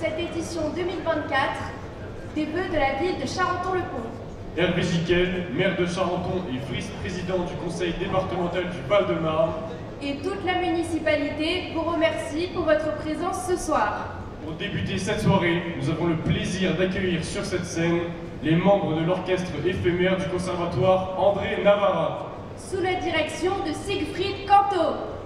cette édition 2024 des vœux de la ville de Charenton-le-Pont. Hervé Jiquel, maire de Charenton et vice-président du conseil départemental du Val-de-Marne, et toute la municipalité vous remercie pour votre présence ce soir. Pour débuter cette soirée, nous avons le plaisir d'accueillir sur cette scène les membres de l'orchestre éphémère du conservatoire André Navarra, sous la direction de Siegfried Canto.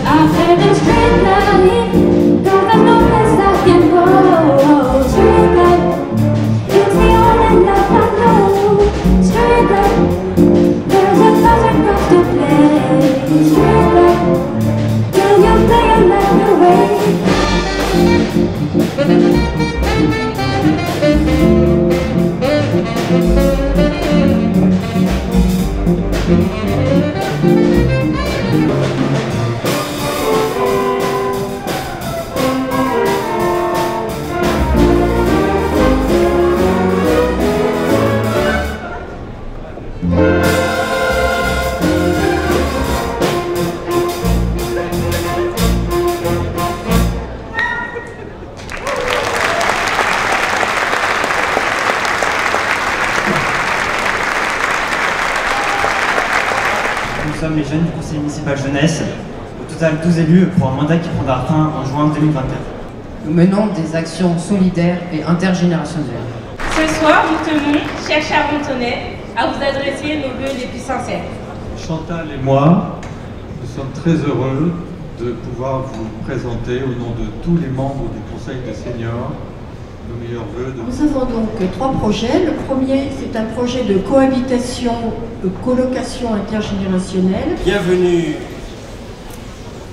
I've had a straight line, cause there's no place I can go. Straight line, it's the only love I know. Straight line, there's a thousand cards to play. Straight line, till you play your life away. Nous sommes les jeunes du conseil municipal jeunesse, au total 12 élus pour un mandat qui prendra fin en juin 2024. Nous menons des actions solidaires et intergénérationnelles. Ce soir, nous tenons, chers Charentonais, à vous adresser nos vœux les plus sincères. Chantal et moi, nous sommes très heureux de pouvoir vous présenter au nom de tous les membres du Conseil des seniors nos meilleurs vœux. Nous avons donc 3 projets. Le premier, c'est un projet de cohabitation, de colocation intergénérationnelle. Bienvenue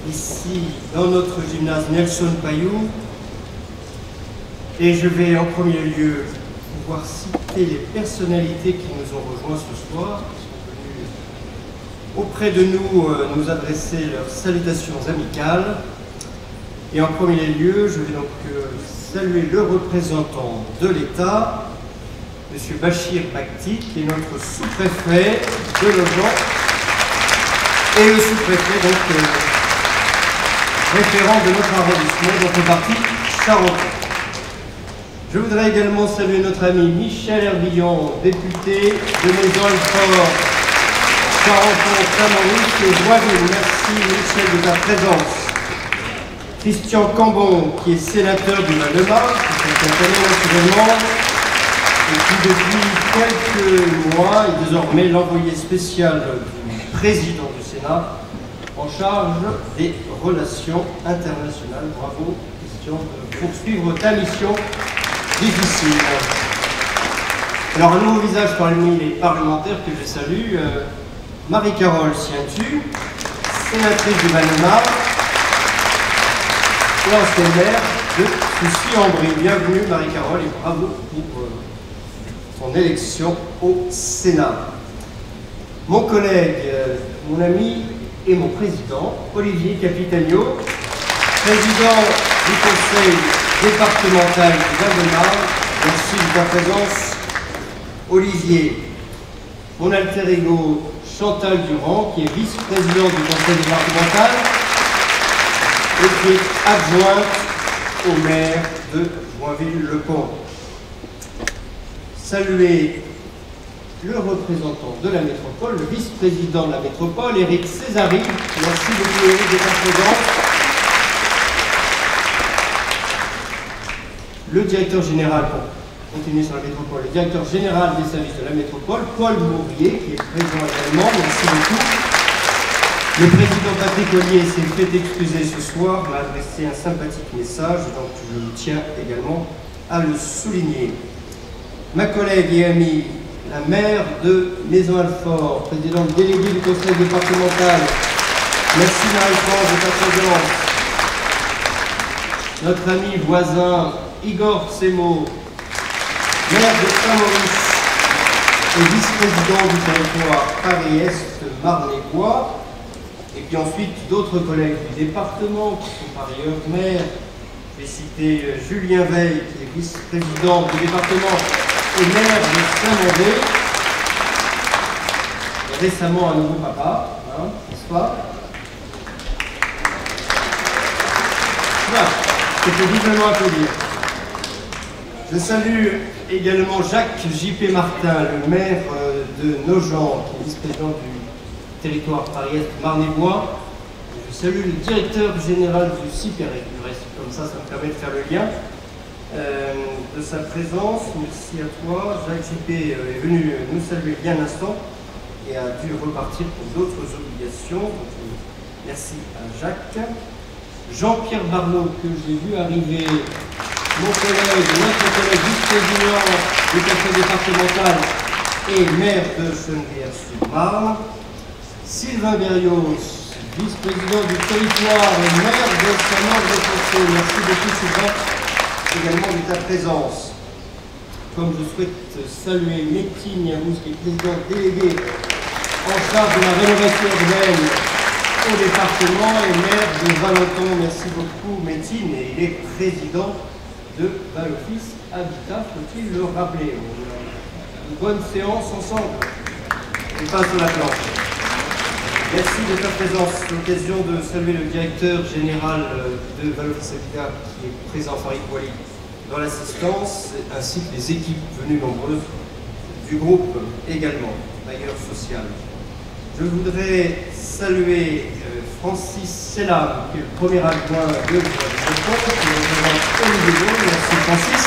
ici dans notre gymnase Nelson Payou. Et je vais en premier lieu pouvoir citer les personnalités qui nous ont rejoints ce soir, qui sont venues auprès de nous nous adresser leurs salutations amicales. Et en premier lieu, je vais donc saluer le représentant de l'État, M. Bachir Bakhti, qui est notre sous-préfet de Nogent, et le sous-préfet, donc référent de notre arrondissement, donc le parti Charenton. Je voudrais également saluer notre ami Michel Herbillon, député de Maison-Alfort, Charenton-Saint-Maurice et Joinville. Merci Michel de ta présence. Christian Cambon, qui est sénateur du Val-de-Marne, qui s'accompagne naturellement, et qui depuis quelques mois est désormais l'envoyé spécial du président du Sénat en charge des relations internationales. Bravo Christian de poursuivre ta mission difficile. Alors un nouveau visage parmi les parlementaires que je salue, Marie-Carole Sientu, sénatrice du Val-de-Marne, et ancienne maire de Soucy-en-Brie. Bienvenue Marie-Carole et bravo pour son élection au Sénat. Mon collègue, mon ami et mon président, Olivier Capitagno, président du conseil départemental du Val-de-Marne. Merci de ta présence, Olivier. Mon alter ego, Chantal Durand, qui est vice-présidente du conseil départemental et qui est adjointe au maire de Joinville-le-Pont. Saluer le représentant de la métropole, le vice-président de la métropole, Éric Césari. Merci beaucoup Éric d'être présent. le directeur général, pour continuer sur la métropole, le directeur général des services de la métropole, Paul Mourier, qui est présent également. Merci beaucoup. Le président Patrick Ollier s'est fait excuser ce soir, m'a adressé un sympathique message, donc je tiens également à le souligner. Ma collègue et amie, la maire de Maisons-Alfort, présidente déléguée du conseil départemental, merci Marie-France de ta présence. Notre ami voisin Igor Semo, maire de Saint-Maurice et vice-président du territoire Paris-Est, Marne-et-Bois. Et puis ensuite, d'autres collègues du département qui sont par ailleurs maires. Je vais citer Julien Veil, qui est vice-président du département et maire de Saint-Mandé. Et récemment un nouveau papa, hein, n'est-ce pas? Voilà, c'était vivement applaudir. Je salue également Jacques J.P. Martin, le maire de Nogent, qui est vice-président du territoire Paris-Est Marne-et-Bois. Je salue le directeur général du CIPEREC, du reste, comme ça me permet de faire le lien de sa présence. Merci à toi. Jacques J.P. est venu nous saluer il y a un instant et a dû repartir pour d'autres obligations. Donc, merci à Jacques. Jean-Pierre Barneau, que j'ai vu arriver, notre collègue vice-président du conseil départemental et maire de Chenevière-sur-Marne. Sylvain Berrios, vice-président du territoire et maire de Saint-Maur-de-Fossé. Merci beaucoup Sylvain, également de ta présence. Comme je souhaite saluer Métine Yavous, qui est président délégué en charge de la rénovation urbaine au département et maire de Valenton. Merci beaucoup Métine, et il est président de Valoffice Habitat, faut-il le rappeler. Une bonne séance ensemble. On passe sur la planche. Merci de ta présence. L'occasion de saluer le directeur général de Valoffice Habitat qui est présent, Farid Wali, dans l'assistance, ainsi que les équipes venues nombreuses du groupe également, bailleur social. Je voudrais saluer Francis Sellam, qui est le premier adjoint de Valoffice, qui représente Olivier Gaud. Merci Francis.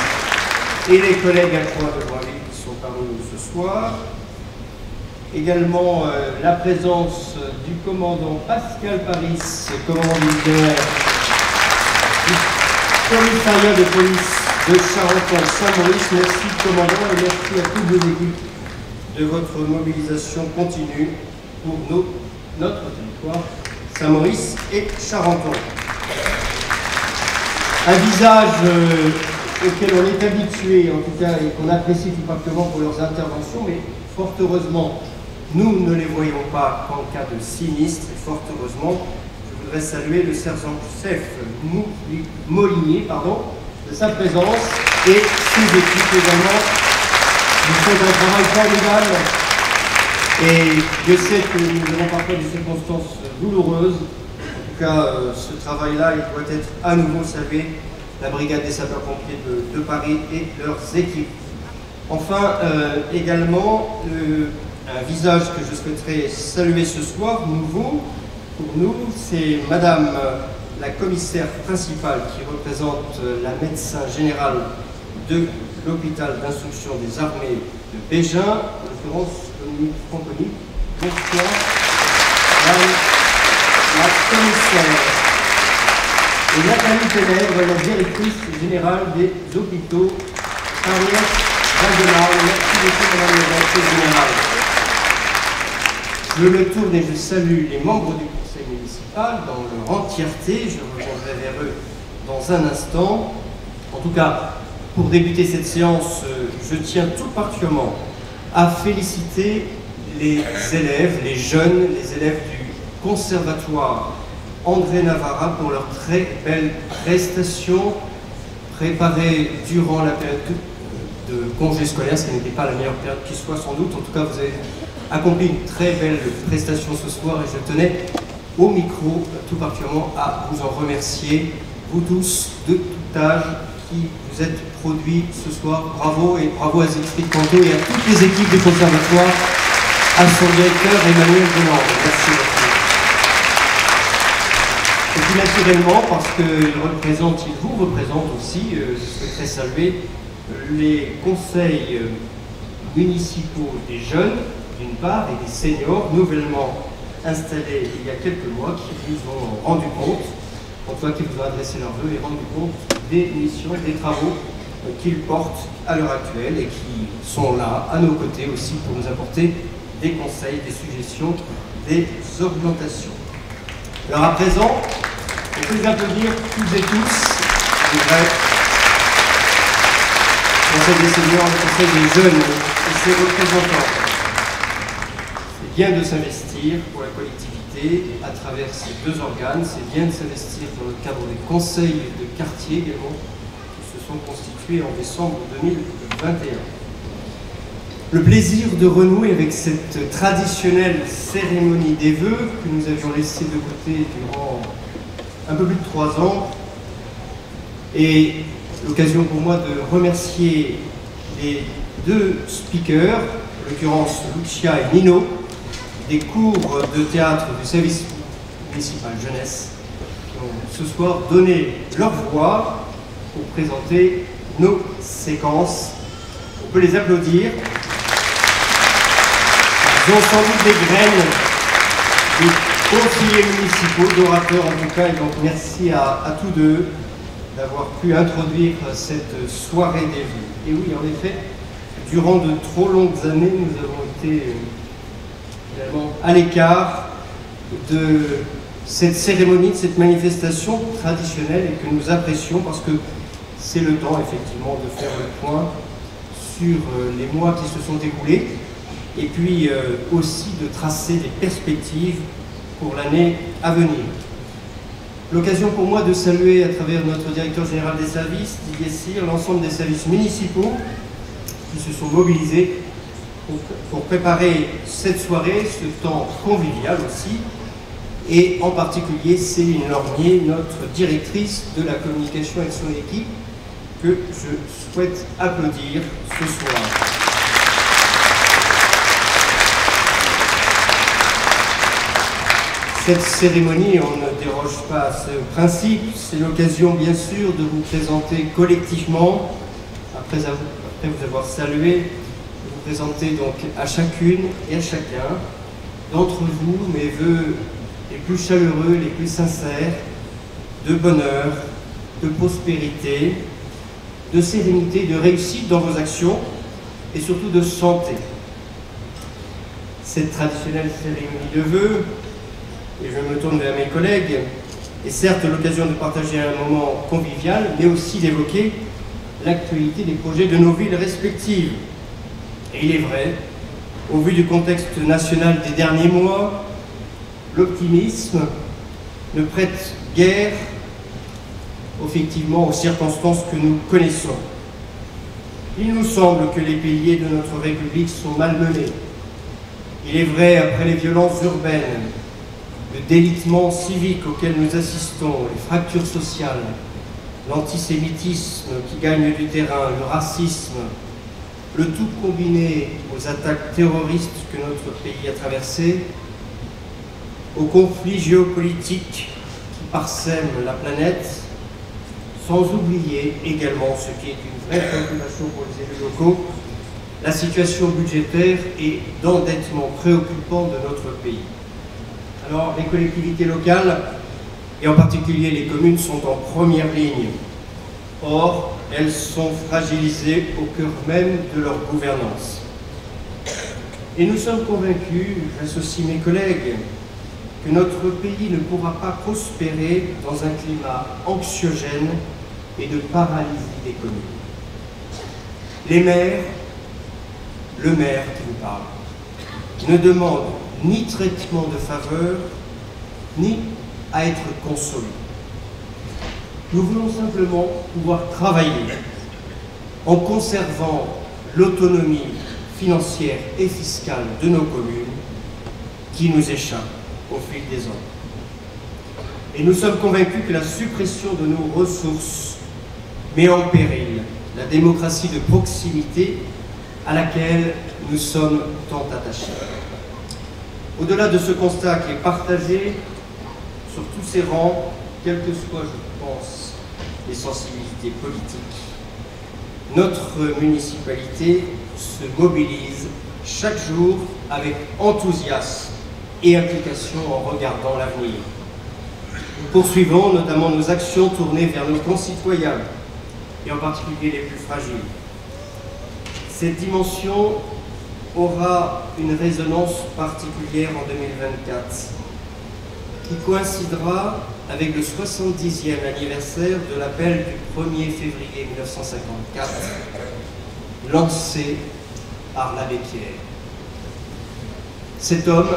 Et les collègues adjoints de Boisville qui sont parmi nous ce soir. Également la présence du commandant Pascal Paris, commandant militaire du commissariat de police de Charenton-Saint-Maurice. Merci commandant et merci à toutes vos équipes de votre mobilisation continue pour notre territoire Saint-Maurice et Charenton. Un visage auquel on est habitué en tout cas et qu'on apprécie tout particulièrement pour leurs interventions, mais fort heureusement nous ne les voyons pas qu'en cas de sinistre, et fort heureusement, je voudrais saluer le sergent-chef Molinier de sa présence et ses équipes également. Ils font un travail formidable et je sais que nous avons parfois des circonstances douloureuses. En tout cas, ce travail-là, il doit être à nouveau salué, la brigade des sapeurs-pompiers de Paris et leurs équipes. Enfin, également, un visage que je souhaiterais saluer ce soir, nouveau pour nous, c'est Madame la commissaire principale qui représente la médecin générale de l'hôpital d'instruction des armées de Bégin, en l'occurrence Dominique Franconi. Bonsoir, Madame la commissaire. Et Nathalie Ténèbres, la directrice générale des hôpitaux Paris-Est-Val-de-Marne. Merci beaucoup, Madame la directrice générale. Je me tourne et je salue les membres du conseil municipal dans leur entièreté. Je reviendrai vers eux dans un instant. En tout cas, pour débuter cette séance, je tiens tout particulièrement à féliciter les élèves, les jeunes, les élèves du conservatoire André Navarra pour leur très belle prestation préparée durant la période de congé scolaire, ce qui n'était pas la meilleure période qui soit sans doute. En tout cas, vous avez accompli une très belle prestation ce soir et je tenais au micro tout particulièrement à vous en remercier, vous tous de tout âge qui vous êtes produits ce soir. Bravo et bravo à Siegfried Canto et à toutes les équipes du conservatoire, à son directeur Emmanuel Deland. Merci beaucoup. Et tout naturellement, parce qu'il vous représente aussi, je souhaiterais saluer les conseils municipaux des jeunes, d'une part, et des seniors, nouvellement installés il y a quelques mois, qui nous ont rendu compte, en tout cas qui vous ont adressé leurs vœux et rendu compte des missions, des travaux qu'ils portent à l'heure actuelle et qui sont là, à nos côtés aussi, pour nous apporter des conseils, des suggestions, des orientations. Alors à présent, on peut les applaudir toutes et tous, le vrai Conseil des seniors, le Conseil des jeunes et ses représentants. C'est bien de s'investir pour la collectivité à travers ces deux organes, c'est bien de s'investir dans le cadre des conseils de quartier également, qui se sont constitués en décembre 2021. Le plaisir de renouer avec cette traditionnelle cérémonie des vœux que nous avions laissée de côté durant un peu plus de 3 ans, et l'occasion pour moi de remercier les 2 speakers, en l'occurrence Lucia et Nino, des cours de théâtre du service municipal jeunesse, qui ont ce soir donné leur voix pour présenter nos séquences. On peut les applaudir. Ils ont sans doute des graines des conseillers municipaux, d'orateurs en tout cas, et donc merci à tous deux d'avoir pu introduire cette soirée des vœux. Et oui, en effet, durant de trop longues années, nous avons été finalement à l'écart de cette cérémonie, de cette manifestation traditionnelle et que nous apprécions parce que c'est le temps effectivement de faire le point sur les mois qui se sont écoulés et puis aussi de tracer des perspectives pour l'année à venir. L'occasion pour moi de saluer à travers notre directeur général des services, Didier Cyr, l'ensemble des services municipaux qui se sont mobilisés pour préparer cette soirée, ce temps convivial aussi, et en particulier Céline Lornier, notre directrice de la communication avec son équipe, que je souhaite applaudir ce soir. Cette cérémonie, on ne déroge pas à ce principe, c'est l'occasion bien sûr de vous présenter collectivement, après vous avoir salué, de vous présenter donc à chacune et à chacun d'entre vous mes vœux les plus chaleureux, les plus sincères, de bonheur, de prospérité, de sérénité, de réussite dans vos actions et surtout de santé. Cette traditionnelle cérémonie de vœux, et je me tourne vers mes collègues, est certes l'occasion de partager un moment convivial, mais aussi d'évoquer l'actualité des projets de nos villes respectives. Et il est vrai, au vu du contexte national des derniers mois, l'optimisme ne prête guère, effectivement, aux circonstances que nous connaissons. Il nous semble que les piliers de notre République sont malmenés. Il est vrai, après les violences urbaines, le délitement civique auquel nous assistons, les fractures sociales, l'antisémitisme qui gagne du terrain, le racisme, le tout combiné aux attaques terroristes que notre pays a traversées, aux conflits géopolitiques qui parsèment la planète, sans oublier également ce qui est une vraie préoccupation pour les élus locaux, la situation budgétaire et d'endettement préoccupant de notre pays. Alors, les collectivités locales, et en particulier les communes, sont en première ligne. Or, elles sont fragilisées au cœur même de leur gouvernance. Et nous sommes convaincus, j'associe mes collègues, que notre pays ne pourra pas prospérer dans un climat anxiogène et de paralysie des communes. Les maires, le maire qui nous parle, ne demande ni traitement de faveur, ni à être consolé. Nous voulons simplement pouvoir travailler en conservant l'autonomie financière et fiscale de nos communes qui nous échappe au fil des ans. Et nous sommes convaincus que la suppression de nos ressources met en péril la démocratie de proximité à laquelle nous sommes tant attachés. Au-delà de ce constat qui est partagé sur tous ces rangs, quelles que soient, je pense, les sensibilités politiques, notre municipalité se mobilise chaque jour avec enthousiasme et implication en regardant l'avenir. Nous poursuivons notamment nos actions tournées vers nos concitoyens, et en particulier les plus fragiles. Cette dimension aura une résonance particulière en 2024, qui coïncidera avec le 70e anniversaire de l'appel du 1er février 1954, lancé par l'abbé Pierre. Cet homme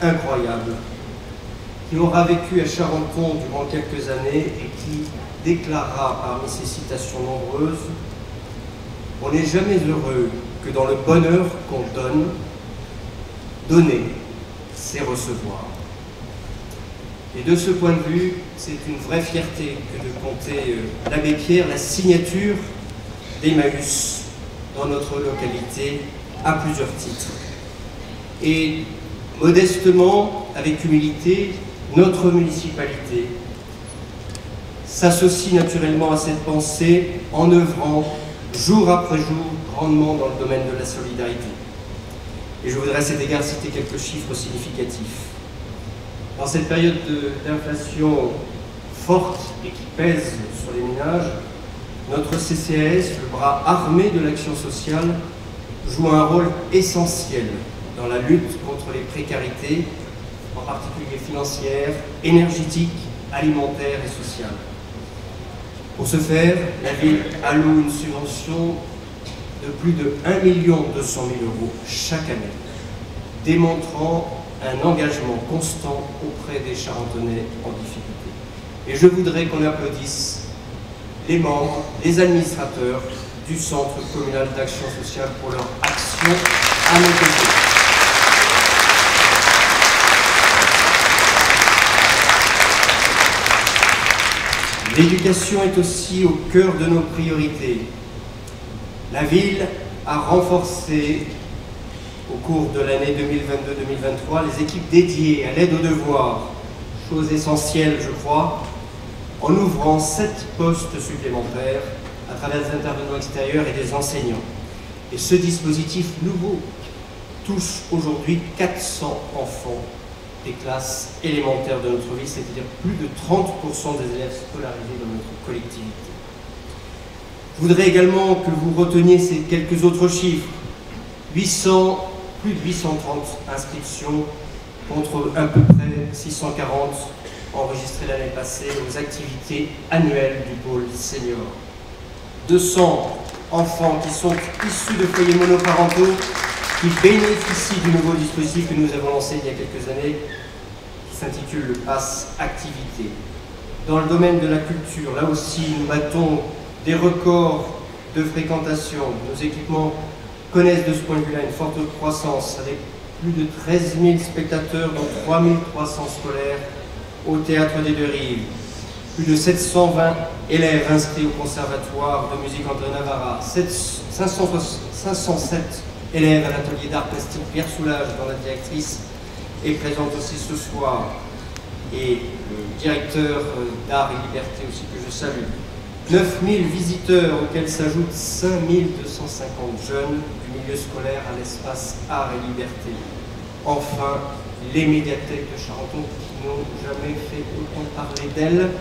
incroyable, qui aura vécu à Charenton durant quelques années et qui déclara parmi ses citations nombreuses « On n'est jamais heureux que dans le bonheur qu'on donne, donner, c'est recevoir ». Et de ce point de vue, c'est une vraie fierté que de compter l'abbé Pierre, la signature d'Emmaüs dans notre localité à plusieurs titres. Et modestement, avec humilité, notre municipalité s'associe naturellement à cette pensée en œuvrant jour après jour grandement dans le domaine de la solidarité. Et je voudrais à cet égard citer quelques chiffres significatifs. Dans cette période d'inflation forte et qui pèse sur les ménages, notre CCAS, le bras armé de l'action sociale, joue un rôle essentiel dans la lutte contre les précarités, en particulier financières, énergétiques, alimentaires et sociales. Pour ce faire, la ville alloue une subvention de plus de 1 200 000 € chaque année, démontrant un engagement constant auprès des Charentonnais en difficulté. Et je voudrais qu'on applaudisse les membres, les administrateurs du Centre communal d'action sociale pour leur action à nos côtés. L'éducation est aussi au cœur de nos priorités. La ville a renforcé au cours de l'année 2022-2023 les équipes dédiées à l'aide aux devoirs, chose essentielle je crois, en ouvrant 7 postes supplémentaires à travers des intervenants extérieurs et des enseignants. Et ce dispositif nouveau touche aujourd'hui 400 enfants des classes élémentaires de notre ville, c'est-à-dire plus de 30% des élèves scolarisés dans notre collectivité. Je voudrais également que vous reteniez ces quelques autres chiffres. Plus de 830 inscriptions contre à peu près 640 enregistrées l'année passée aux activités annuelles du pôle senior. 200 enfants qui sont issus de foyers monoparentaux qui bénéficient du nouveau dispositif que nous avons lancé il y a quelques années, qui s'intitule le Pass Activité. Dans le domaine de la culture, là aussi, nous battons des records de fréquentation. Nos équipements connaissent de ce point de vue-là une forte croissance, avec plus de 13 000 spectateurs, dont 3 300 scolaires au Théâtre des Deux Rives, plus de 720 élèves inscrits au Conservatoire de musique André Navarra, 507 élèves à l'atelier d'art plastique Pierre Soulages, dont la directrice est présente aussi ce soir, et le directeur d'art et liberté aussi que je salue. 9 000 visiteurs auxquels s'ajoutent 5 250 jeunes du milieu scolaire à l'espace art et liberté. Enfin, les médiathèques de Charenton qui n'ont jamais fait autant parler d'elles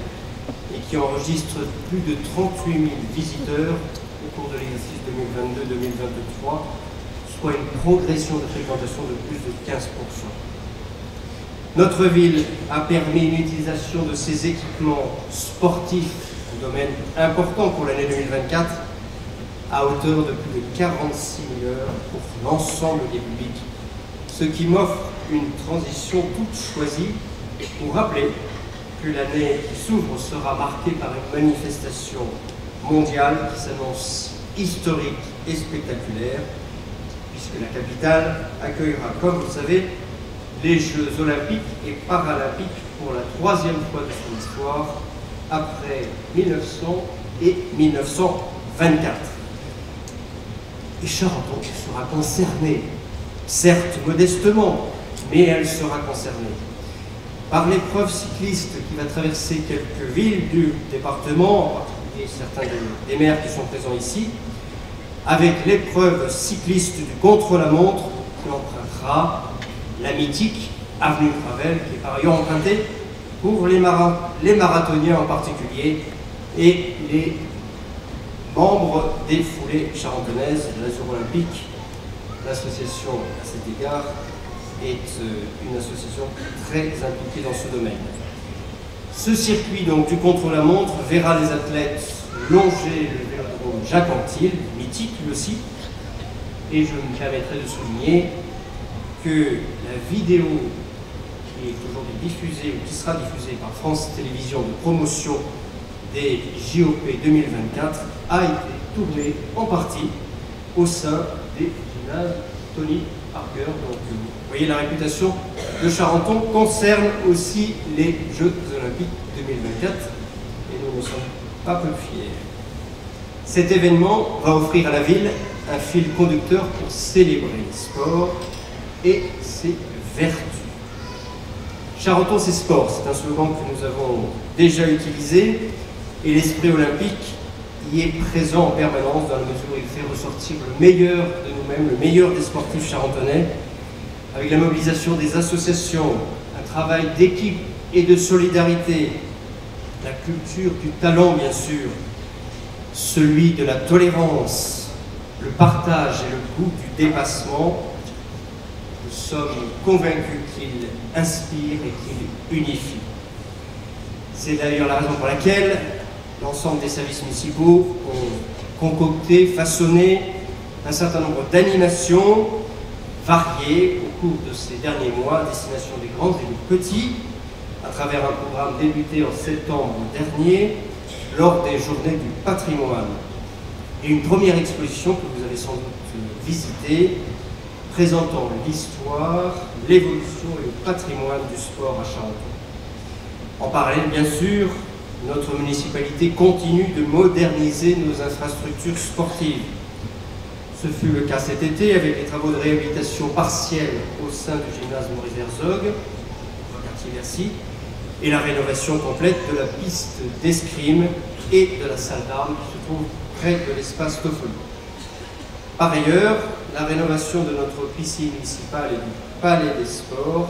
et qui enregistrent plus de 38 000 visiteurs au cours de l'exercice 2022-2023, soit une progression de fréquentation de plus de 15%. Notre ville a permis une utilisation de ses équipements sportifs, un domaine important pour l'année 2024, à hauteur de plus de 46 000 heures pour l'ensemble des publics, ce qui m'offre une transition toute choisie pour rappeler que l'année qui s'ouvre sera marquée par une manifestation mondiale qui s'annonce historique et spectaculaire, puisque la capitale accueillera, comme vous le savez, les Jeux olympiques et paralympiques pour la 3e fois de son histoire, après 1900 et 1924. Et Charenton sera concernée, certes modestement, mais elle sera concernée. par l'épreuve cycliste qui va traverser quelques villes du département, en particulier certains des maires qui sont présents ici, avec l'épreuve cycliste du contre-la-montre qui empruntera la mythique avenue Ravel, qui est par ailleurs empruntée pour les marathoniens en particulier et les membres des foulées charentonnaises de l'Azur Olympique. L'association, à cet égard, est une association très impliquée dans ce domaine. Ce circuit donc du contre-la-montre verra les athlètes longer le vélodrome Jacques Anquetil, mythique lui aussi, et je me permettrai de souligner que la vidéo qui est aujourd'hui diffusée ou qui sera diffusée par France Télévisions de promotion des JOP 2024 a été tournée en partie au sein des gymnases Tony Parker. Donc vous voyez, la réputation de Charenton concerne aussi les Jeux Olympiques 2024 et nous ne sommes pas peu fiers. Cet événement va offrir à la ville un fil conducteur pour célébrer le sport et ses vertus. Charenton, c'est sport, c'est un slogan que nous avons déjà utilisé et l'esprit olympique y est présent en permanence dans la mesure où il fait ressortir le meilleur de nous-mêmes, le meilleur des sportifs charentonnais, avec la mobilisation des associations, un travail d'équipe et de solidarité, la culture du talent bien sûr, celui de la tolérance, le partage et le goût du dépassement. Nous sommes convaincus qu'il inspire et qu'il unifie. C'est d'ailleurs la raison pour laquelle l'ensemble des services municipaux ont concocté, façonné un certain nombre d'animations variées au cours de ces derniers mois à destination des grands et des petits, à travers un programme débuté en septembre dernier lors des Journées du patrimoine. Et une première exposition que vous avez sans doute visitée, présentant l'histoire, l'évolution et le patrimoine du sport à Charenton. En parallèle, bien sûr, notre municipalité continue de moderniser nos infrastructures sportives. Ce fut le cas cet été avec les travaux de réhabilitation partielle au sein du gymnase Maurice Herzog, au quartier Bercy, et la rénovation complète de la piste d'escrime et de la salle d'armes qui se trouve près de l'espace Toffoli. Par ailleurs, la rénovation de notre piscine municipale et du palais des sports,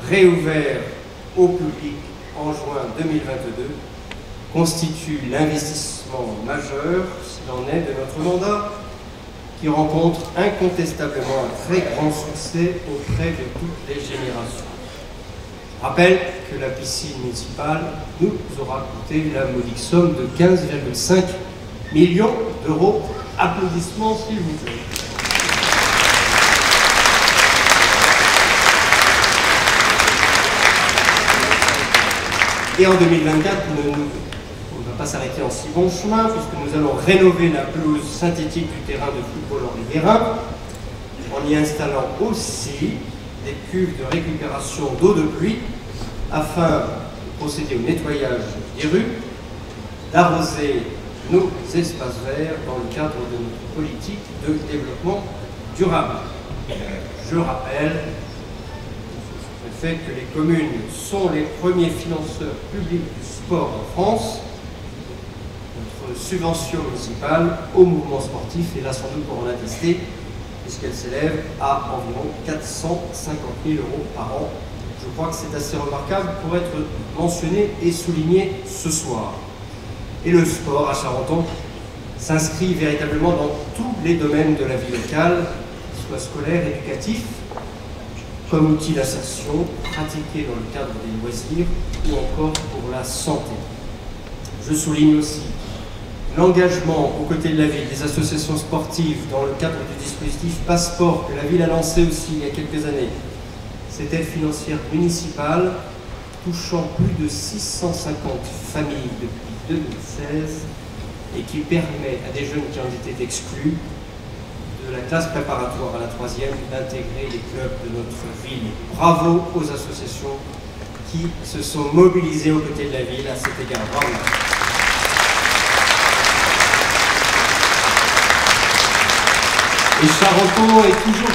réouvert au public en juin 2022, constitue l'investissement majeur, s'il en est, de notre mandat, qui rencontre incontestablement un très grand succès auprès de toutes les générations. Je rappelle que la piscine municipale nous aura coûté la modique somme de 15,5 millions d'euros. Applaudissements, s'il vous plaît. Et en 2024, on ne va pas s'arrêter en si bon chemin, puisque nous allons rénover la pelouse synthétique du terrain de football Henri Guérin, en y installant aussi des cuves de récupération d'eau de pluie, afin de procéder au nettoyage des rues, d'arroser nos espaces verts dans le cadre de notre politique de développement durable. Je rappelle le fait que les communes sont les premiers financeurs publics du sport en France. Notre subvention municipale au mouvement sportif est là sans doute pour en attester, puisqu'elle s'élève à environ 450 000 € par an. Je crois que c'est assez remarquable pour être mentionné et souligné ce soir. Et le sport à Charenton s'inscrit véritablement dans tous les domaines de la vie locale, soit scolaire, éducatif, comme outil d'insertion, pratiqué dans le cadre des loisirs ou encore pour la santé. Je souligne aussi l'engagement aux côtés de la ville des associations sportives dans le cadre du dispositif Passeport que la ville a lancé aussi il y a quelques années. Cette aide financière municipale touchant plus de 650 familles depuis 2016 et qui permet à des jeunes qui ont été exclus de la classe préparatoire à la 3e d'intégrer les clubs de notre ville. Bravo aux associations qui se sont mobilisées aux côtés de la ville à cet égard. Bravo. Et Charenton est toujours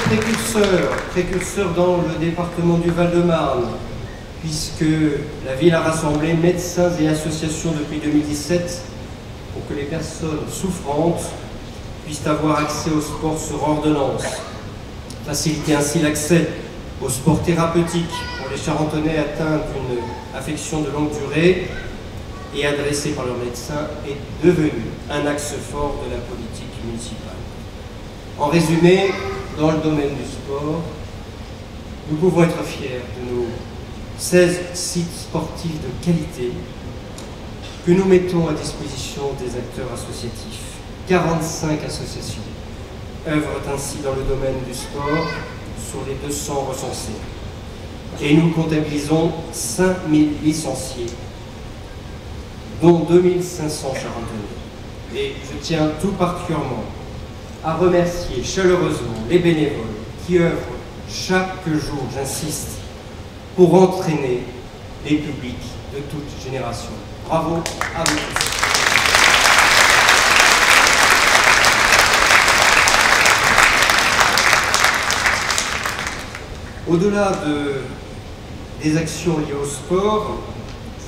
précurseur dans le département du Val-de-Marne, puisque la ville a rassemblé médecins et associations depuis 2017 pour que les personnes souffrantes puissent avoir accès au sport sur ordonnance, faciliter ainsi l'accès au sport thérapeutique pour les Charentonais atteints d'une affection de longue durée et adressés par leur médecin est devenu un axe fort de la politique municipale. En résumé, dans le domaine du sport, nous pouvons être fiers de nos 16 sites sportifs de qualité que nous mettons à disposition des acteurs associatifs. 45 associations œuvrent ainsi dans le domaine du sport sur les 200 recensés. Et nous comptabilisons 5000 licenciés, dont 2500 Charentonais. Et je tiens tout particulièrement à remercier chaleureusement les bénévoles qui œuvrent chaque jour, j'insiste, pour entraîner les publics de toute génération. Bravo à vous tous. Au-delà des actions liées au sport,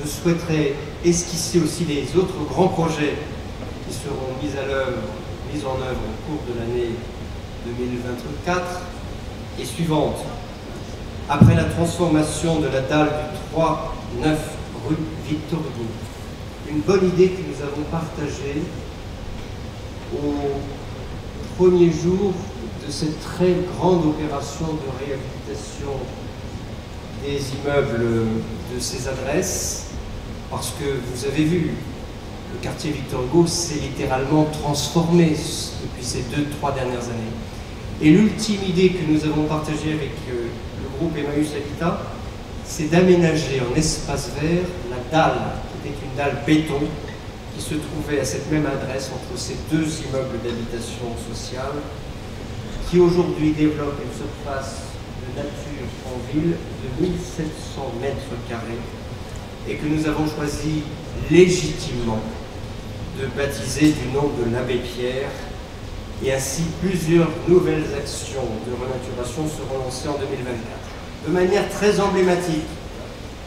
je souhaiterais esquisser aussi les autres grands projets qui seront mis en œuvre au cours de l'année 2024 et suivante. Après la transformation de la dalle du 3-9 rue Victor Hugo, une bonne idée que nous avons partagée au premier jour de cette très grande opération de réhabilitation des immeubles de ces adresses, parce que vous avez vu, le quartier Victor Hugo s'est littéralement transformé depuis ces 2-3 dernières années. Et l'ultime idée que nous avons partagée avec le groupe Emmaüs Habitat, c'est d'aménager en espace vert la dalle, qui était une dalle béton, qui se trouvait à cette même adresse entre ces deux immeubles d'habitation sociale, qui aujourd'hui développe une surface de nature en ville de 1700 mètres carrés et que nous avons choisi légitimement de baptiser du nom de l'abbé Pierre, et ainsi plusieurs nouvelles actions de renaturation seront lancées en 2024. De manière très emblématique,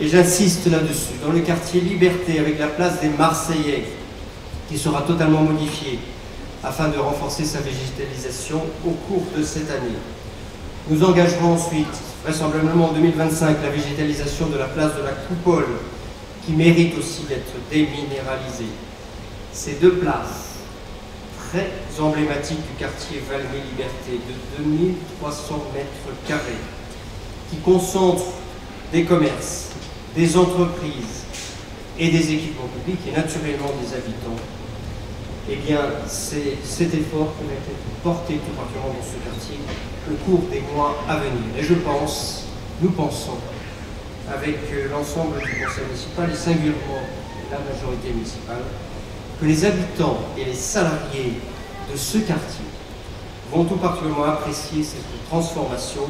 et j'insiste là-dessus, dans le quartier Liberté avec la place des Marseillais, qui sera totalement modifiée afin de renforcer sa végétalisation au cours de cette année. Nous engagerons ensuite, vraisemblablement en 2025, la végétalisation de la place de la Coupole, qui mérite aussi d'être déminéralisée. Ces deux places, très emblématiques du quartier Valmy-Liberté, de 2300 mètres carrés, qui concentrent des commerces, des entreprises et des équipements publics et naturellement des habitants, eh bien, c'est cet effort qui va être porté tout particulièrement dans ce quartier au cours des mois à venir. Et je pense, nous pensons, avec l'ensemble du conseil municipal et singulièrement la majorité municipale, que les habitants et les salariés de ce quartier vont tout particulièrement apprécier cette transformation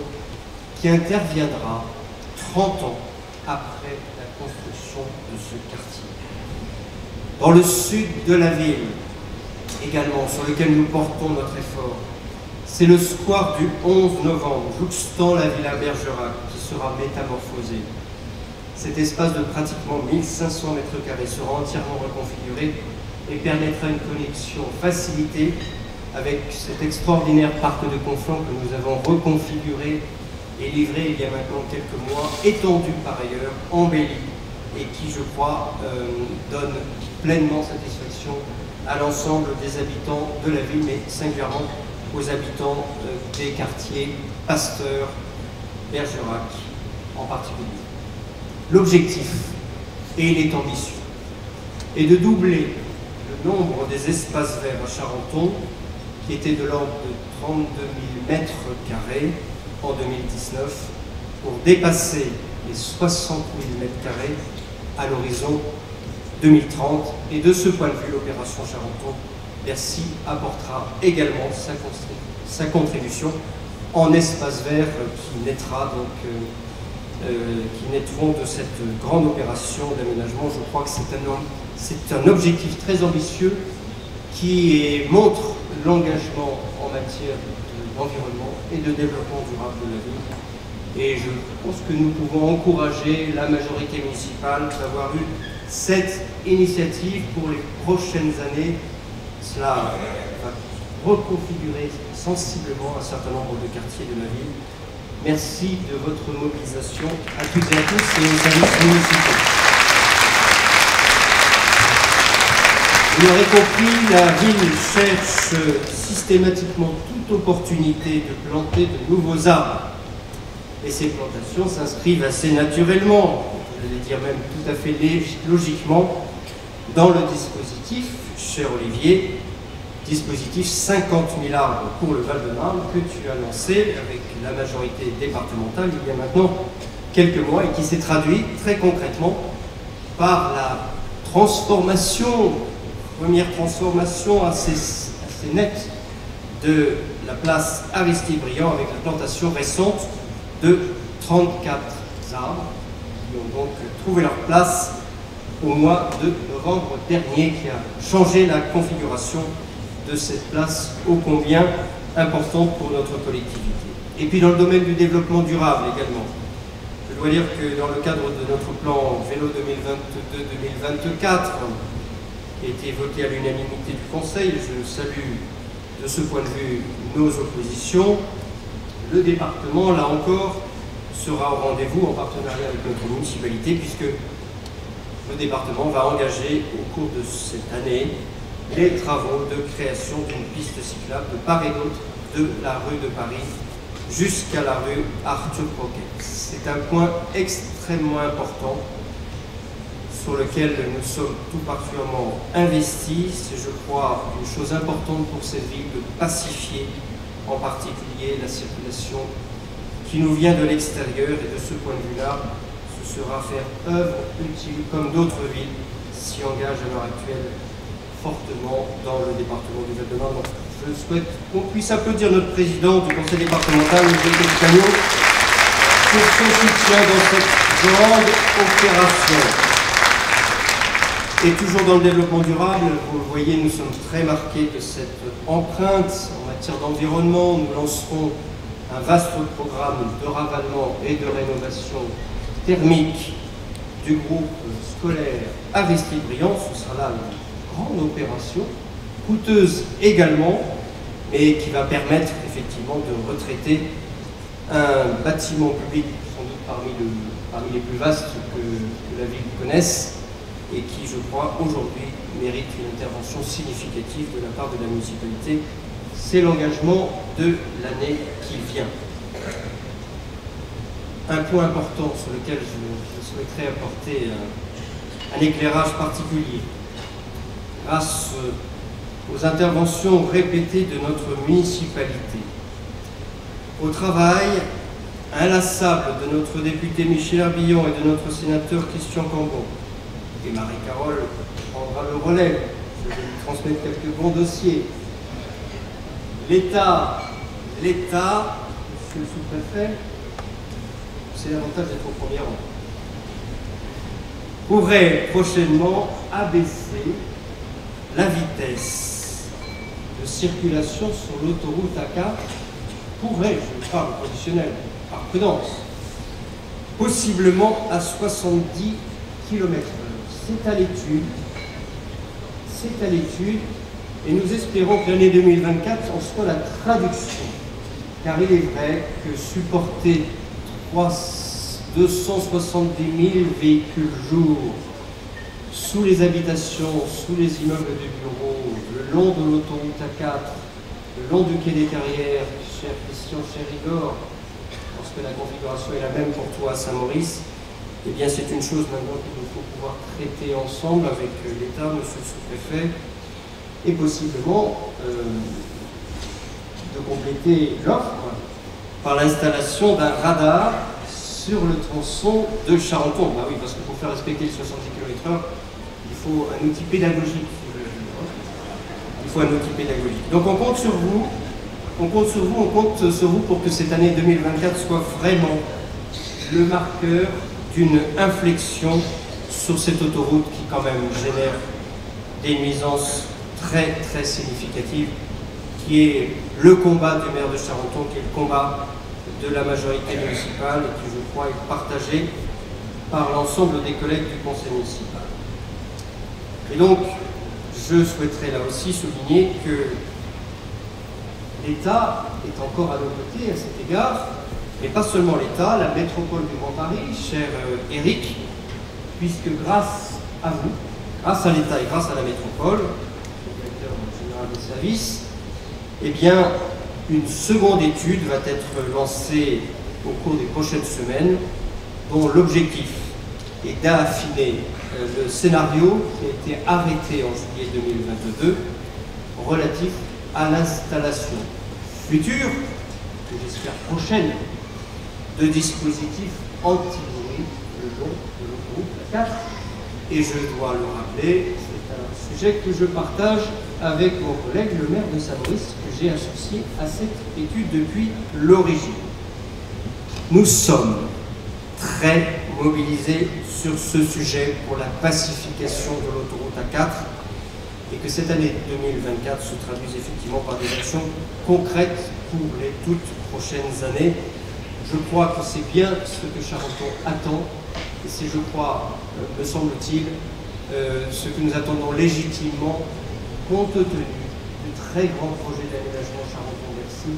qui interviendra 30 ans après la construction de ce quartier. Dans le sud de la ville, également, sur lequel nous portons notre effort, c'est le square du 11 novembre, jouxtant la Villa Bergerac, qui sera métamorphosé. Cet espace de pratiquement 1500 mètres carrés sera entièrement reconfiguré et permettra une connexion facilitée avec cet extraordinaire parc de Conflans que nous avons reconfiguré et livré il y a maintenant quelques mois, étendu par ailleurs, embelli, et qui, je crois, donne pleinement satisfaction à l'ensemble des habitants de la ville, mais singulièrement aux habitants des quartiers Pasteur, Bergerac en particulier. L'objectif, et il est ambitieux, est de doubler le nombre des espaces verts à Charenton, qui était de l'ordre de 32 000 mètres carrés en 2019, pour dépasser les 60 000 mètres carrés à l'horizon 2030. Et de ce point de vue, l'opération Charenton, Bercy apportera également sa contribution en espace vert qui naîtra donc qui naîtront de cette grande opération d'aménagement. Je crois que c'est un objectif très ambitieux qui montre l'engagement en matière d'environnement et de développement durable de la ville Et je pense que nous pouvons encourager la majorité municipale d'avoir eu cette initiative pour les prochaines années. Cela va reconfigurer sensiblement un certain nombre de quartiers de ma ville. Merci de votre mobilisation à toutes et à tous et aux services municipaux. Vous l'aurez compris, la ville cherche systématiquement toute opportunité de planter de nouveaux arbres. Et ces plantations s'inscrivent assez naturellement, je vais dire même tout à fait logiquement, dans le dispositif, cher Olivier, dispositif 50 000 arbres pour le Val-de-Marne que tu as lancé avec la majorité départementale il y a maintenant quelques mois et qui s'est traduit très concrètement par la transformation, première transformation assez nette de la place Aristide-Briand avec la plantation récente de 34 arbres qui ont donc trouvé leur place au mois de novembre dernier, qui a changé la configuration de cette place ô combien importante pour notre collectivité. Et puis dans le domaine du développement durable également. Je dois dire que dans le cadre de notre plan vélo 2022-2024, qui a été voté à l'unanimité du Conseil, je salue de ce point de vue nos oppositions. Le département, là encore, sera au rendez-vous en partenariat avec notre municipalité, puisque le département va engager au cours de cette année les travaux de création d'une piste cyclable de part et d'autre de la rue de Paris jusqu'à la rue Arthur Croquet. C'est un point extrêmement important sur lequel nous sommes tout particulièrement investis. C'est, je crois, une chose importante pour cette ville de pacifier en particulier la circulation qui nous vient de l'extérieur, et de ce point de vue-là, ce sera faire œuvre utile comme d'autres villes s'y engagent à l'heure actuelle fortement dans le département du Val-de-Marne. Donc, je souhaite qu'on puisse applaudir notre président du conseil départemental, Olivier Cagnon, pour son soutien dans cette grande opération. Et toujours dans le développement durable, vous le voyez, nous sommes très marqués de cette empreinte en matière d'environnement. Nous lancerons un vaste programme de ravalement et de rénovation thermique du groupe scolaire Aristide-Briand. Ce sera là une grande opération, coûteuse également, mais qui va permettre effectivement de retraiter un bâtiment public sans doute parmi les plus vastes que la ville connaisse, et qui, je crois, aujourd'hui mérite une intervention significative de la part de la municipalité. C'est l'engagement de l'année qui vient. Un point important sur lequel je souhaiterais apporter un éclairage particulier. Grâce aux interventions répétées de notre municipalité, au travail inlassable de notre député Michel Herbillon et de notre sénateur Christian Cambon, et Marie-Carole prendra le relais, je vais lui transmettre quelques bons dossiers. L'État, monsieur le sous-préfet, c'est l'avantage d'être au premier rang, pourrait prochainement abaisser la vitesse de circulation sur l'autoroute A4, pourrait, je parle au conditionnel, par prudence, possiblement à 70 km/h. C'est à l'étude, et nous espérons que l'année 2024 en soit la traduction, car il est vrai que supporter 270 000 véhicules jour sous les habitations, sous les immeubles de bureaux, le long de l'autoroute A4, le long du quai des Carrières, cher Christian, cher Igor, parce que la configuration est la même pour toi à Saint-Maurice, eh bien c'est une chose maintenant qu'il nous faut pouvoir traiter ensemble avec l'État, monsieur le sous-préfet, et possiblement de compléter l'offre par l'installation d'un radar sur le tronçon de Charenton. Bah oui, parce que pour faire respecter les 70 km/h, il faut un outil pédagogique. Il faut un outil pédagogique. Donc on compte sur vous, on compte sur vous pour que cette année 2024 soit vraiment le marqueur d'une inflexion sur cette autoroute qui quand même génère des nuisances très significatives, qui est le combat du maire de Charenton, qui est le combat de la majorité municipale et qui, je crois, est partagé par l'ensemble des collègues du conseil municipal. Et donc, je souhaiterais là aussi souligner que l'État est encore à nos côtés à cet égard, mais pas seulement l'État, la métropole du Grand Paris, cher Éric, puisque grâce à vous, grâce à l'État et grâce à la métropole, le directeur général des services, eh bien, une seconde étude va être lancée au cours des prochaines semaines, dont l'objectif est d'affiner le scénario qui a été arrêté en juillet 2022 relatif à l'installation future, que j'espère prochaine, de dispositifs anti-bruit le long de l'autoroute A4. Et je dois le rappeler, c'est un sujet que je partage avec mon collègue, le maire de Saint-Maurice, que j'ai associé à cette étude depuis l'origine. Nous sommes très mobilisés sur ce sujet pour la pacification de l'autoroute A4 et que cette année 2024 se traduise effectivement par des actions concrètes pour les toutes prochaines années. Je crois que c'est bien ce que Charenton attend et c'est, je crois, me semble-t-il, ce que nous attendons légitimement compte tenu du très grand projet d'aménagement Charenton-Bercy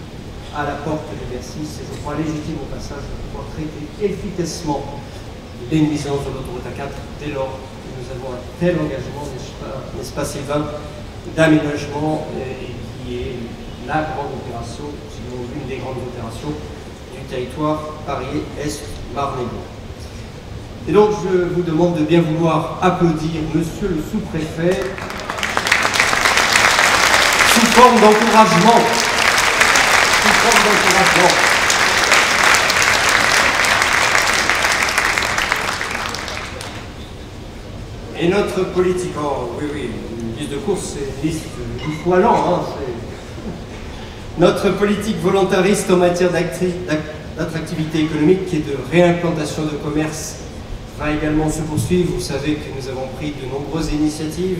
à la porte de Bercy. C'est, je crois, légitime au passage de pouvoir traiter efficacement les nuisances de l'autoroute A4 dès lors que nous avons un tel engagement, n'est-ce pas Sylvain, d'aménagement et qui est la grande opération, sinon l'une des grandes opérations du territoire Paris-Est-Marne-et-Beau. Et donc je vous demande de bien vouloir applaudir Monsieur le sous-préfet sous forme d'encouragement. Et notre politique, oh oui, une liste de courses, c'est une liste du fois l'an. Hein, notre politique volontariste en matière d'attractivité économique et de réimplantation de commerce va également se poursuivre. Vous savez que nous avons pris de nombreuses initiatives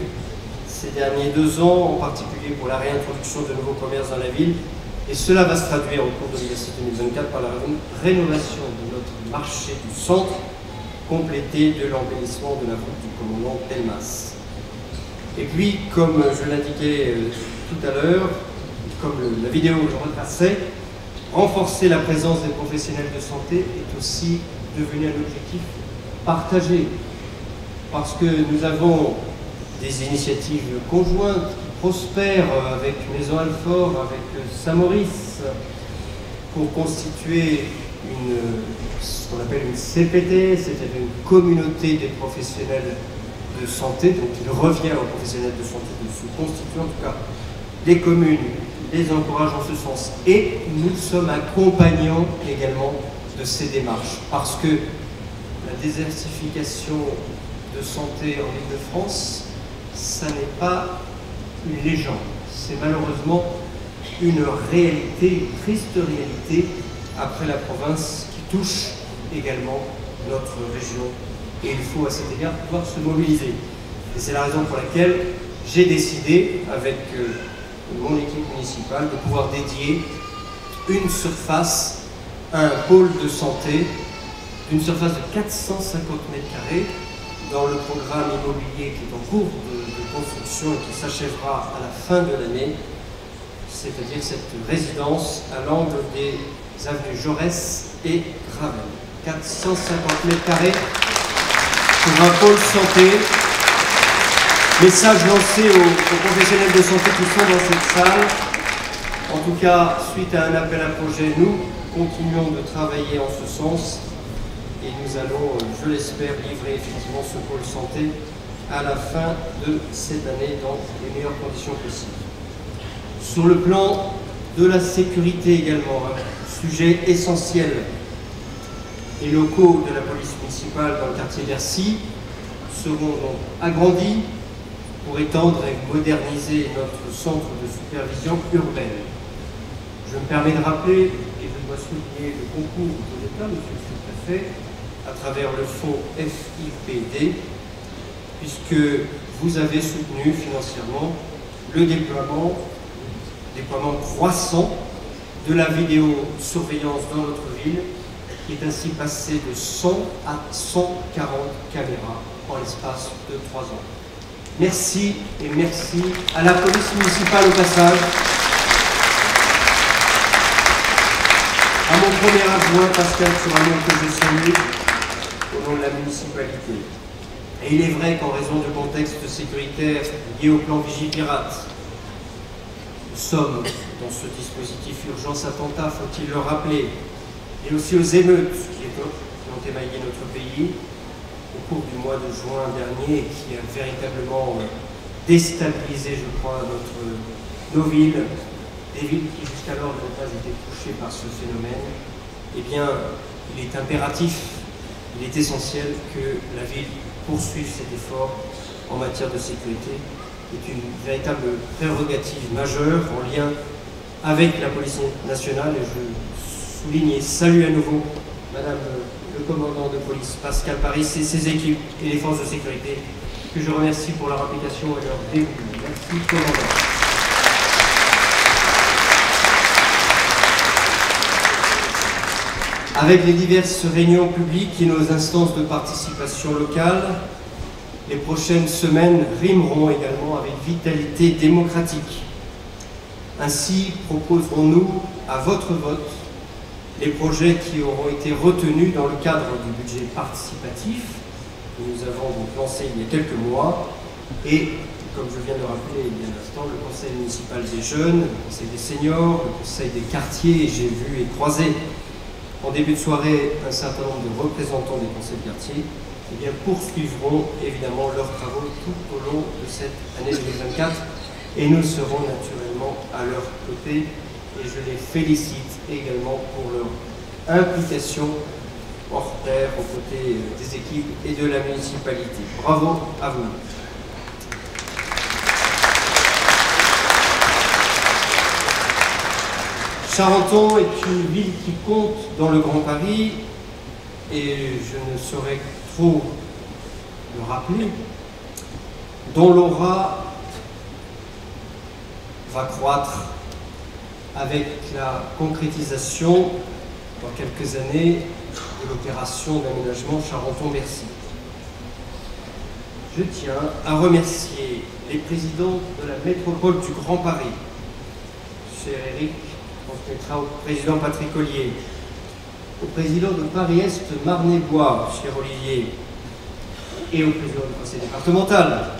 ces derniers 2 ans, en particulier pour la réintroduction de nouveaux commerces dans la ville. Et cela va se traduire au cours de l'exercice 2024 par la rénovation de notre marché du centre, complété de l'embellissement de la route du commandant Delmas. Et puis, comme je l'indiquais tout à l'heure, comme la vidéo le retraçait, renforcer la présence des professionnels de santé est aussi devenu un objectif partagé, parce que nous avons des initiatives conjointes qui prospèrent avec Maison Alfort, avec Saint-Maurice, pour constituer ce qu'on appelle une CPT, c'est-à-dire une communauté des professionnels de santé. Donc il revient aux professionnels de santé de se constituer, en tout cas les communes les encouragent en ce sens. Et nous sommes accompagnants également de ces démarches, parce que la désertification de santé en Île-de-France, ça n'est pas une légende, c'est malheureusement une réalité, une triste réalité après la province qui touche également notre région. Et il faut à cet égard pouvoir se mobiliser. Et c'est la raison pour laquelle j'ai décidé, avec mon équipe municipale, de pouvoir dédier une surface à un pôle de santé, une surface de 450 m² dans le programme immobilier qui est en cours de construction et qui s'achèvera à la fin de l'année, c'est-à-dire cette résidence à l'angle des avenues Jaurès et Gravel. 450 m² pour un pôle santé. Message lancé aux professionnels de santé qui sont dans cette salle. En tout cas, suite à un appel à projet, nous continuons de travailler en ce sens et nous allons, je l'espère, livrer effectivement ce pôle santé à la fin de cette année dans les meilleures conditions possibles. Sur le plan de la sécurité également, un sujet essentiel. Les locaux de la police municipale dans le quartier Bercy seront donc agrandis pour étendre et moderniser notre centre de supervision urbaine. Je me permets de rappeler, et je dois souligner le concours de l'État, monsieur le sous-préfet, à travers le fonds FIPD, puisque vous avez soutenu financièrement le déploiement croissant de la vidéosurveillance dans notre ville, qui est ainsi passé de 100 à 140 caméras en l'espace de 3 ans. Merci et merci à la police municipale au passage, à mon premier adjoint Pascal Turamon que je salue au nom de la municipalité. Et il est vrai qu'en raison du contexte sécuritaire lié au plan Vigipirate, nous sommes dans ce dispositif urgence attentat, faut-il le rappeler, et aussi aux émeutes qui ont émaillé notre pays au cours du mois de juin dernier et qui a véritablement déstabilisé, je crois, nos villes, des villes qui jusqu'alors n'avaient pas été touchées par ce phénomène. Eh bien, il est impératif, il est essentiel que la ville poursuive cet effort en matière de sécurité, qui est une véritable prérogative majeure en lien avec la police nationale. Et je souligne et salue à nouveau Madame le commandant de police Pascal Paris et ses équipes et les forces de sécurité que je remercie pour leur implication et leur dévouement. Merci commandant. Avec les diverses réunions publiques et nos instances de participation locale, les prochaines semaines rimeront également avec vitalité démocratique. Ainsi proposerons-nous à votre vote les projets qui auront été retenus dans le cadre du budget participatif que nous avons donc lancé il y a quelques mois et, comme je viens de rappeler il y a un instant, le conseil municipal des jeunes, le conseil des seniors, le conseil des quartiers. J'ai vu et croisé en début de soirée un certain nombre de représentants des conseils de quartier, eh bien, poursuivront évidemment leurs travaux tout au long de cette année 2024 et nous serons naturellement à leur côté et je les félicite également pour leur implication hors pair aux côtés des équipes et de la municipalité. Bravo à vous. Charenton est une ville qui compte dans le Grand Paris et je ne saurais trop le rappeler, dont l'aura va croître avec la concrétisation dans quelques années de l'opération d'aménagement Charenton-Bercy. Je tiens à remercier les présidents de la métropole du Grand Paris, cher Eric, transmettra au président Patrick Ollier, au président de Paris-Est Marne-et-Bois, cher Olivier, et au président du conseil départemental,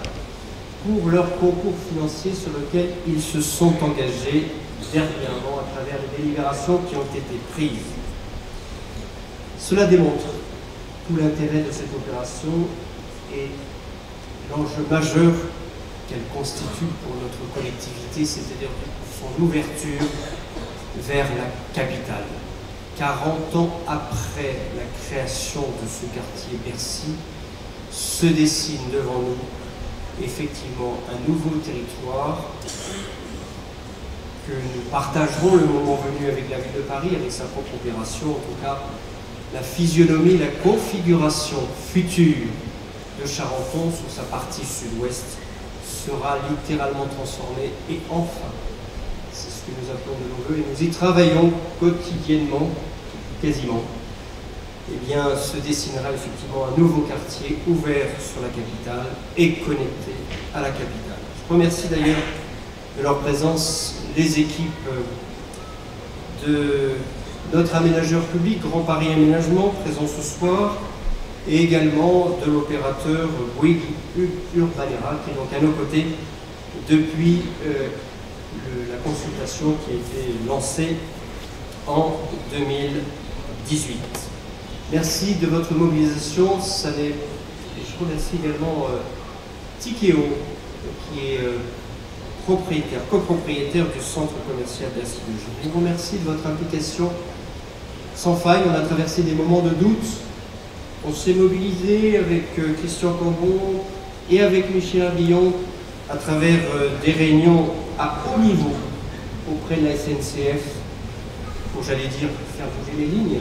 pour leur concours financier sur lequel ils se sont engagés dernièrement à travers les délibérations qui ont été prises. Cela démontre tout l'intérêt de cette opération et l'enjeu majeur qu'elle constitue pour notre collectivité, c'est-à-dire son ouverture vers la capitale. 40 ans après la création de ce quartier Bercy, se dessine devant nous effectivement un nouveau territoire que nous partagerons le moment venu avec la ville de Paris, avec sa propre opération. En tout cas, la physionomie, la configuration future de Charenton sur sa partie sud-ouest sera littéralement transformée et enfin, c'est ce que nous appelons de nos voeux et nous y travaillons quotidiennement, quasiment, eh bien, se dessinera effectivement un nouveau quartier ouvert sur la capitale et connecté à la capitale. Je remercie d'ailleurs de leur présence les équipes de notre aménageur public, Grand Paris Aménagement, présent ce soir, et également de l'opérateur Bouygues Urbanera, qui est donc à nos côtés depuis la consultation qui a été lancée en 2018. Merci de votre mobilisation. Et je remercie également Tikeo, qui est copropriétaire du centre commercial d'Assis de Joux. Je vous remercie de votre implication sans faille. On a traversé des moments de doute. On s'est mobilisé avec Christian Cambon et avec Michel Arbillon à travers des réunions à haut niveau auprès de la SNCF pour, j'allais dire, faire bouger les lignes.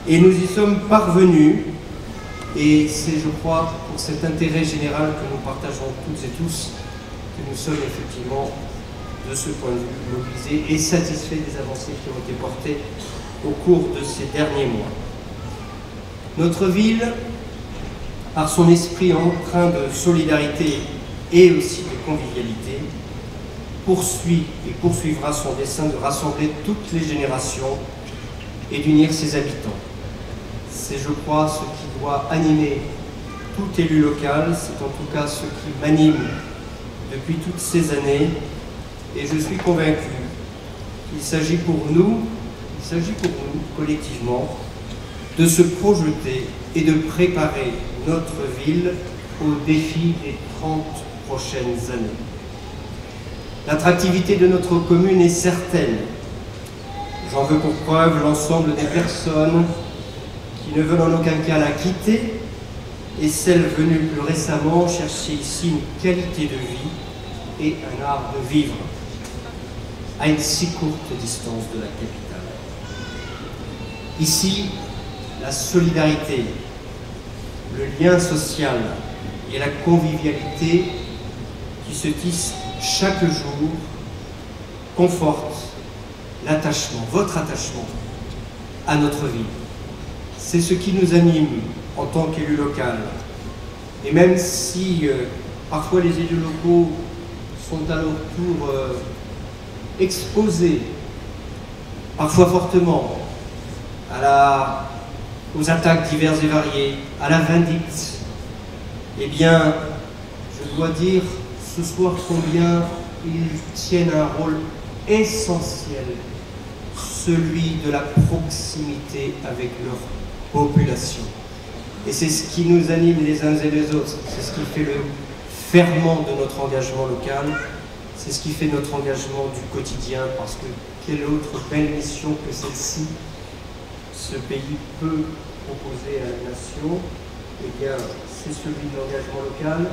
Et nous y sommes parvenus, et c'est, je crois, pour cet intérêt général que nous partageons toutes et tous, que nous sommes effectivement de ce point de vue, mobilisé et satisfait des avancées qui ont été portées au cours de ces derniers mois. Notre ville, par son esprit empreint de solidarité et aussi de convivialité, poursuit et poursuivra son dessein de rassembler toutes les générations et d'unir ses habitants. C'est, je crois, ce qui doit animer tout élu local, c'est en tout cas ce qui m'anime depuis toutes ces années, et je suis convaincu qu'il s'agit pour nous, collectivement, de se projeter et de préparer notre ville aux défis des 30 prochaines années. L'attractivité de notre commune est certaine. J'en veux pour preuve l'ensemble des personnes qui ne veulent en aucun cas la quitter et celles venues plus récemment chercher ici une qualité de vie et un art de vivre à une si courte distance de la capitale. Ici, la solidarité, le lien social et la convivialité qui se tissent chaque jour confortent l'attachement, votre attachement à notre ville. C'est ce qui nous anime en tant qu'élus locaux. Et même si parfois les élus locaux sont à leur tour exposés, parfois fortement, aux attaques diverses et variées, à la vindicte, eh bien, je dois dire ce soir combien ils tiennent un rôle essentiel, celui de la proximité avec leur population. Et c'est ce qui nous anime les uns et les autres, c'est ce qui fait le ferment de notre engagement local, c'est ce qui fait notre engagement du quotidien, parce que quelle autre belle mission que celle-ci ce pays peut proposer à la nation? Eh bien, c'est celui de l'engagement local,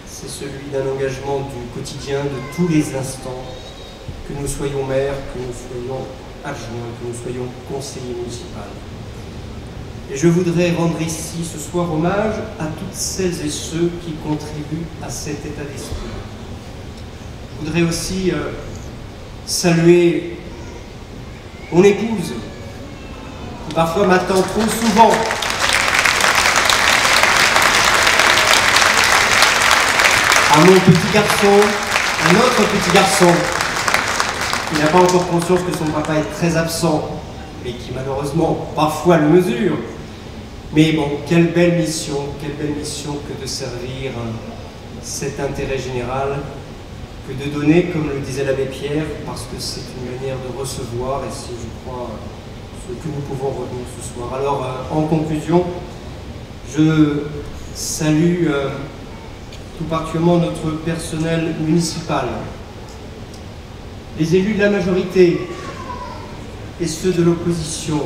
c'est celui d'un engagement du quotidien, de tous les instants, que nous soyons maires, que nous soyons adjoints, que nous soyons conseillers municipaux. Et je voudrais rendre ici ce soir hommage à toutes celles et ceux qui contribuent à cet état d'esprit. Je voudrais aussi saluer mon épouse, qui parfois m'attend trop souvent. À mon petit garçon, un autre petit garçon, qui n'a pas encore conscience que son papa est très absent, mais qui malheureusement parfois le mesure. Mais bon, quelle belle mission que de servir cet intérêt général, que de donner, comme le disait l'abbé Pierre, parce que c'est une manière de recevoir, et c'est, je crois, ce que nous pouvons retenir ce soir. Alors, en conclusion, je salue tout particulièrement notre personnel municipal, les élus de la majorité et ceux de l'opposition,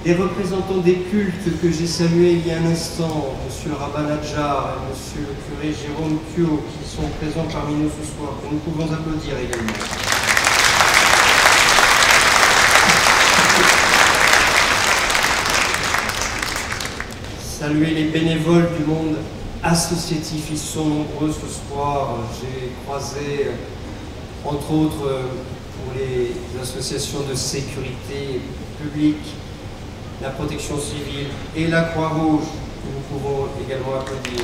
les représentants des cultes que j'ai salués il y a un instant, M. Rabat Nadjar et M. le curé Jérôme Kyo, qui sont présents parmi nous ce soir, que nous pouvons applaudir également. Saluer les bénévoles du monde associatif, ils sont nombreux ce soir. J'ai croisé, entre autres, pour les associations de sécurité publique, la protection civile et la Croix-Rouge, que nous pouvons également applaudir.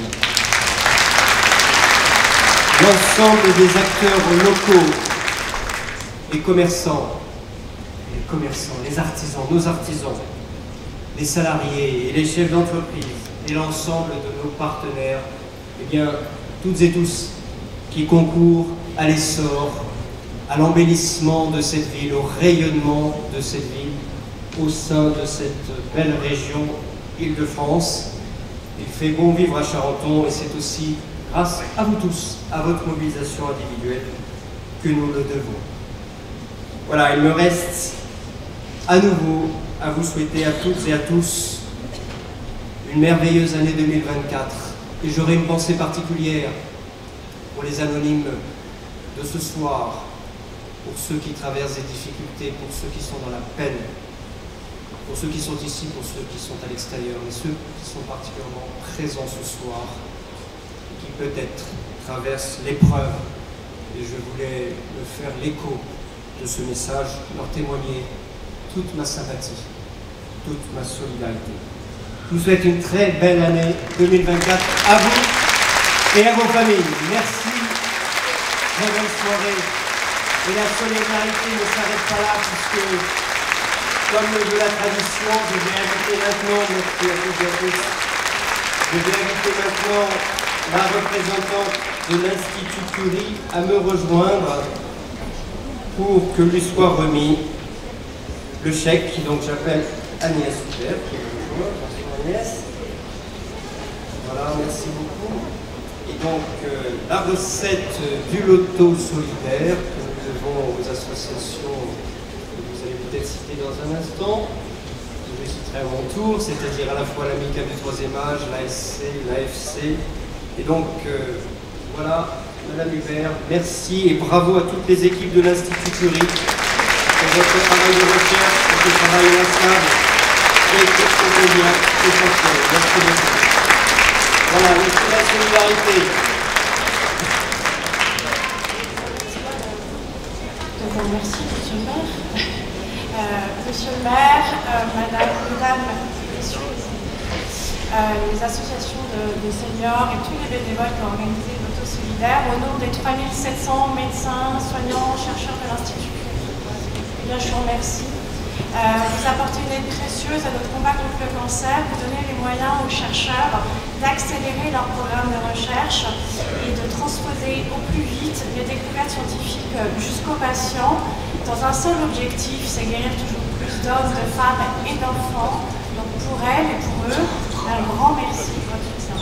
L'ensemble des acteurs locaux, les commerçants, les artisans, nos artisans, les salariés et les chefs d'entreprise et l'ensemble de nos partenaires, eh bien, toutes et tous qui concourent à l'essor, à l'embellissement de cette ville, au rayonnement de cette ville, au sein de cette belle région Île-de-France. Il fait bon vivre à Charenton et c'est aussi grâce à vous tous, à votre mobilisation individuelle, que nous le devons. Voilà, il me reste à nouveau à vous souhaiter à toutes et à tous une merveilleuse année 2024. Et j'aurai une pensée particulière pour les anonymes de ce soir, pour ceux qui traversent des difficultés, pour ceux qui sont dans la peine, pour ceux qui sont ici, pour ceux qui sont à l'extérieur, mais ceux qui sont particulièrement présents ce soir, qui peut-être traversent l'épreuve et je voulais me faire l'écho de ce message, leur témoigner toute ma sympathie, toute ma solidarité. Je vous souhaite une très belle année 2024 à vous et à vos familles. Merci, très bonne soirée. Et la solidarité ne s'arrête pas là, puisque, comme le veut la tradition, je vais inviter maintenant, merci à toutes et à tous, je vais inviter maintenant la représentante de l'Institut Curie à me rejoindre pour que lui soit remis le chèque. Donc j'appelle Agnès Hubert qui me rejoint. Bonjour Agnès. Voilà, merci beaucoup. Et donc la recette du loto solidaire que nous devons aux associations que vous allez peut-être citer dans un instant. Je les citerai à mon tour, c'est-à-dire à la fois l'Amicale du Troisième Âge, l'ASC, l'AFC. Et donc voilà, Madame Hubert, merci et bravo à toutes les équipes de l'Institut Curie pour votre travail de recherche, votre travail inlassable et pour vos liens essentiels. Merci beaucoup. Voilà, merci la solidarité. Merci, Monsieur le maire. Monsieur le maire, Mesdames, Messieurs, les associations de seniors et tous les bénévoles qui ont organisé l'auto solidaire, au nom des 3700 médecins, soignants, chercheurs de l'Institut Curie, je vous remercie. Vous apportez une aide précieuse à notre combat contre le cancer, vous donnez les moyens aux chercheurs d'accélérer leur programme de recherche et de transposer au plus vite les découvertes scientifiques jusqu'aux patients dans un seul objectif, c'est guérir toujours plus d'hommes, de femmes et d'enfants. Donc pour elles et pour eux, un grand merci pour votre soutien.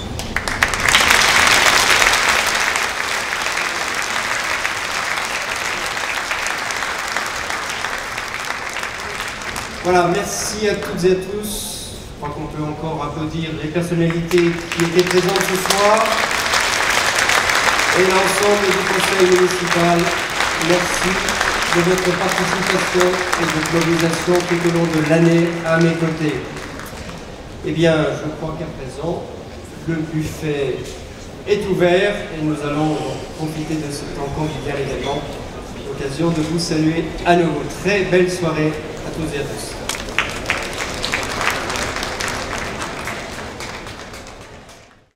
Voilà, merci à toutes et à tous. Je crois qu'on peut encore applaudir les personnalités qui étaient présentes ce soir et l'ensemble du conseil municipal. Merci de votre participation et de mobilisation tout au long de l'année à mes côtés. Eh bien, je crois qu'à présent, le buffet est ouvert et nous allons profiter de ce temps convivial également, l'occasion de vous saluer à nouveau. Très belle soirée à tous et à tous.